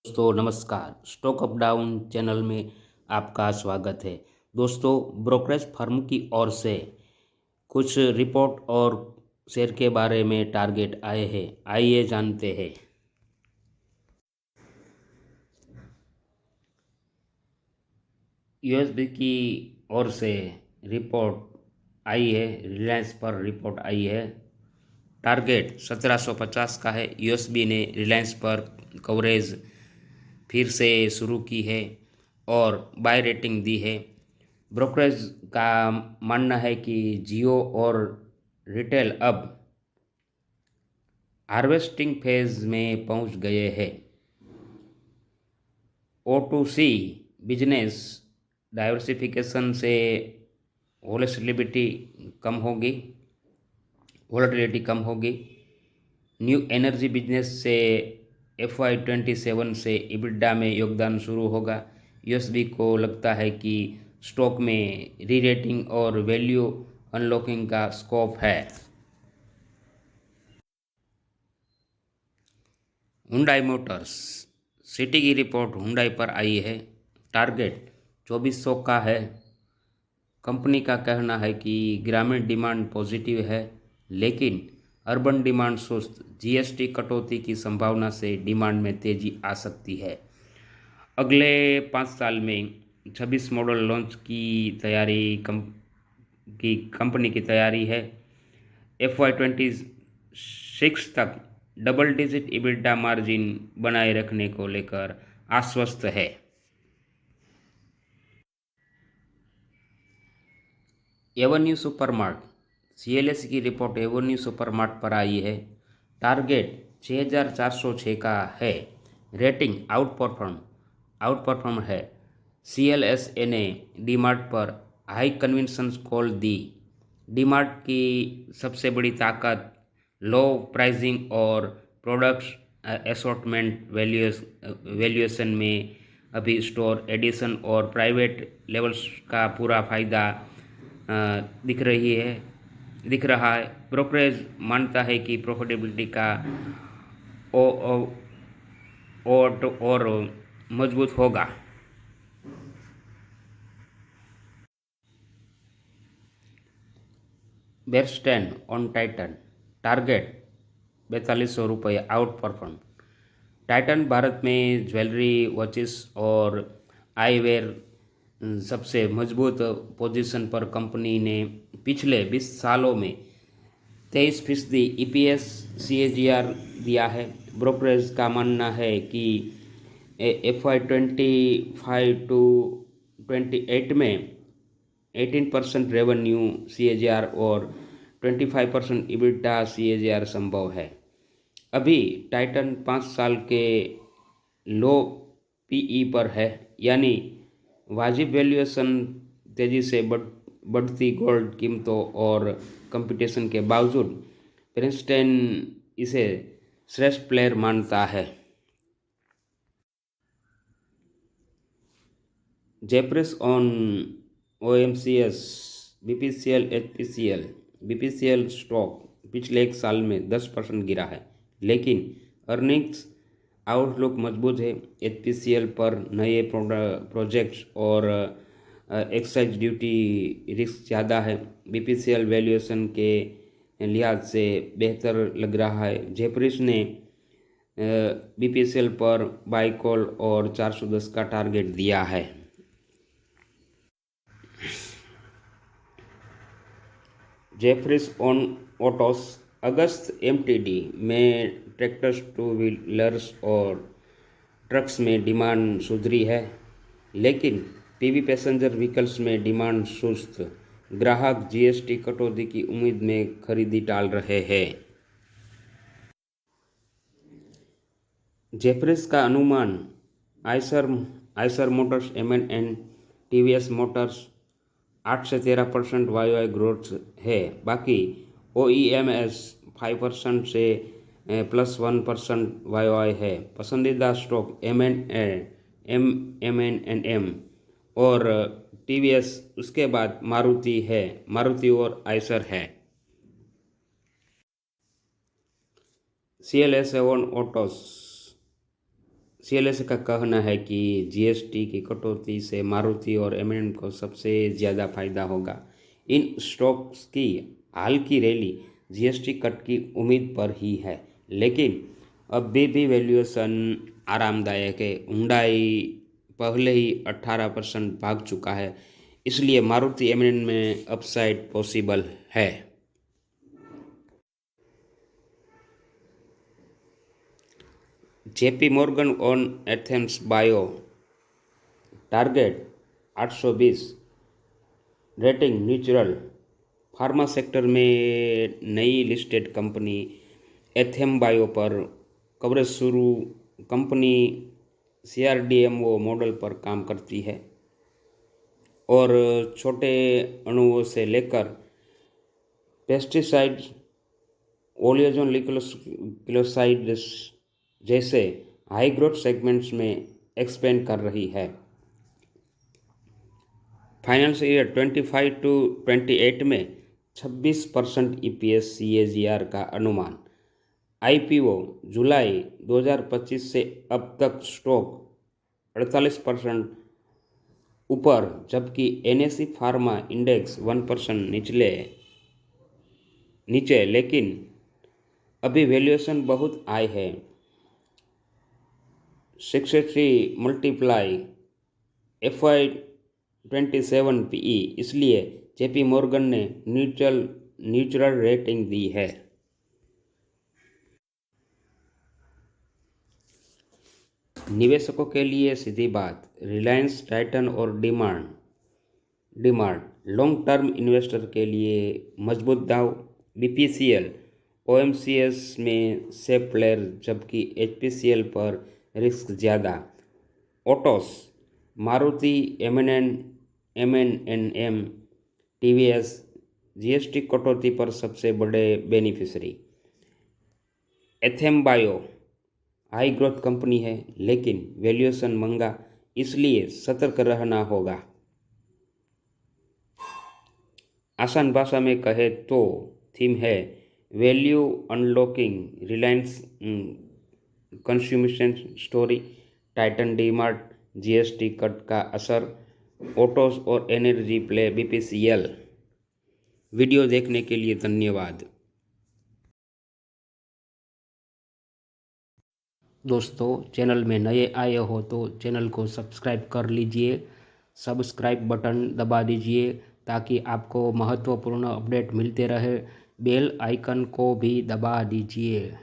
दोस्तों नमस्कार। Stock up down channel में आपका स्वागत है। दोस्तों, ब्रोकरेज फर्म की ओर से कुछ रिपोर्ट और शेयर के बारे में टारगेट आए हैं। आइए जानते हैं। यूएसबी की ओर से रिपोर्ट आई है। रिलायंस पर रिपोर्ट आई है। टारगेट 1750 का है। यूएसबी ने रिलायंस पर कवरेज फिर से शुरू की है और बाय रेटिंग दी है। ब्रोकरेज का मानना है कि जियो और रिटेल अब हार्वेस्टिंग फेज में पहुंच गए हैं। O2C बिजनेस डाइवर्सिफिकेशन से वोलेटिलिटी कम होगी वोलेटिलिटी कम होगी। न्यू एनर्जी बिजनेस से FY27 से EBITDA में योगदान शुरू होगा। यूएसबी को लगता है कि स्टॉक में री रेटिंग और वैल्यू अनलॉकिंग का स्कोप है। हुंडई मोटर्स सिटी की रिपोर्ट हुंडई पर आई है। टारगेट 2400 का है। कंपनी का कहना है कि ग्रामीण डिमांड पॉजिटिव है, लेकिन अर्बन डिमांड सुस्त। जीएसटी कटौती की संभावना से डिमांड में तेजी आ सकती है। अगले 5 साल में 26 मॉडल लॉन्च की तैयारी कंपनी की तैयारी है। FY26 तक डबल डिजिट EBITDA मार्जिन बनाए रखने को लेकर आश्वस्त है। एवेन्यू सुपरमार्ट CLS की रिपोर्ट एवेन्यू सुपरमार्ट पर आई है। टारगेट 6406 का है। रेटिंग आउट परफॉर्म है। CLSA ने डीमार्ट पर हाई कन्विंसेंस कॉल दी। डीमार्ट की सबसे बड़ी ताकत लो प्राइसिंग और प्रोडक्ट्स असॉर्टमेंट वैल्यूएशन में अभी स्टोर एडिशन और प्राइवेट लेवल्स का पूरा फायदा दिख रहा है। ब्रोकरेज मानता है कि प्रॉफिटेबिलिटी का ओ, ओ, और मजबूत होगा। Bernstein on Titan target 4200 outperform. Titan Bharat में ज्वेलरी, वॉचेस और आईवेयर सबसे मजबूत पोजीशन पर कंपनी ने पिछले 20 सालों में 23% EPS CAGR दिया है। ब्रोकरेज का मानना है कि FY25 to 28 में 18% रेवेन्यू CAGR और 25% EBITDA CAGR संभव है। अभी टाइटन 5 साल के लो PE पर है, यानी वाजिब वैल्यूएशन। तेजी से बढ़ती गोल्ड कीमतों और कंपटीशन के बावजूद प्रिंसटन इसे श्रेष्ठ प्लेयर मानता है। Jefferies on OMCS BPCL HPCL BPCL stock पिछले 1 साल में 10% गिरा है, लेकिन अर्निंग्स आउटलुक मजबूत है। HPCL पर नए प्रोजेक्ट्स और एक्साइज ड्यूटी रिस्क ज़्यादा है। BPCL वैल्यूएशन के लिहाज से बेहतर लग रहा है। जेपरिस ने BPCL पर बाई कॉल और 410 का टारगेट दिया है। जेफरिस ऑन ऑटोस अगस्त MTD में ट्रैक्टर्स, टू व्हीलर्स और ट्रक्स में डिमांड सुधरी है, लेकिन PV पैसेंजर व्हीकल्स में डिमांड सुस्त। ग्राहक GST कटौती की उम्मीद में खरीदी टाल रहे हैं। जेफरिस का अनुमान Eicher Motors MAN TVS Motors 8 से 13% YoY ग्रोथ है। बाकी OEMs 5% से +1% YoY है। पसंदीदा स्टॉक M&M और TVS, उसके बाद मारुति और आइसर है। CLS ऑन ऑटोस सीएलएस का कहना है कि जीएसटी की कटौती से मारुति और एम&एम को सबसे ज़्यादा फायदा होगा। इन स्टॉक्स की हाल की रैली जीएसटी कट की उम्मीद पर ही है, लेकिन अभी भी वैल्यूएशन आरामदायक है। हुंडई पहले ही 18% भाग चुका है, इसलिए मारुति एम&एम में अपसाइड पॉसिबल है। JP Morgan on Anthem's Bio target 820, rating neutral. Pharma sector में नई लिस्टेड कंपनी एथेम बायो पर कवरेज शुरू। कंपनी CRDMO मॉडल पर काम करती है और छोटे अणुओं से लेकर पेस्टिसाइड, ओलियोजोनुक्लियोसाइड्स जैसे हाई ग्रोथ सेगमेंट्स में एक्सपेंड कर रही है। फाइनेंशियल ईयर 25 to 28 में 26% EPS CAGR का अनुमान। IPO जुलाई 2025 से अब तक स्टॉक 48% ऊपर, जबकि NSE फार्मा इंडेक्स 1% नीचे, लेकिन अभी वैल्यूएशन बहुत हाई है। 63 मल्टीप्लाई FY27 PE, इसलिए जेपी मॉर्गन ने न्यूट्रल रेटिंग दी है। निवेशकों के लिए सीधी बात, रिलायंस, टाइटन और डिमार्ट लॉन्ग टर्म इन्वेस्टर के लिए मजबूत दाव। BPCL OMCS में सेफ प्लेयर, जबकि HPCL पर रिस्क ज़्यादा। Autos Maruti, M&M, TVS GST कटौती पर सबसे बड़े beneficiary. Anthem Bio high growth company है, लेकिन वैल्यूएशन महंगा, इसलिए सतर्क रहना होगा। आसान भाषा में कहे तो थीम है value unlocking, Reliance consummation story, Titan DMart GST cut का असर, ऑटोस और एनर्जी प्ले BPCL। वीडियो देखने के लिए धन्यवाद। दोस्तों, चैनल में नए आए हो तो चैनल को सब्सक्राइब कर लीजिए। सब्सक्राइब बटन दबा दीजिए ताकि आपको महत्वपूर्ण अपडेट मिलते रहे। बेल आइकन को भी दबा दीजिए।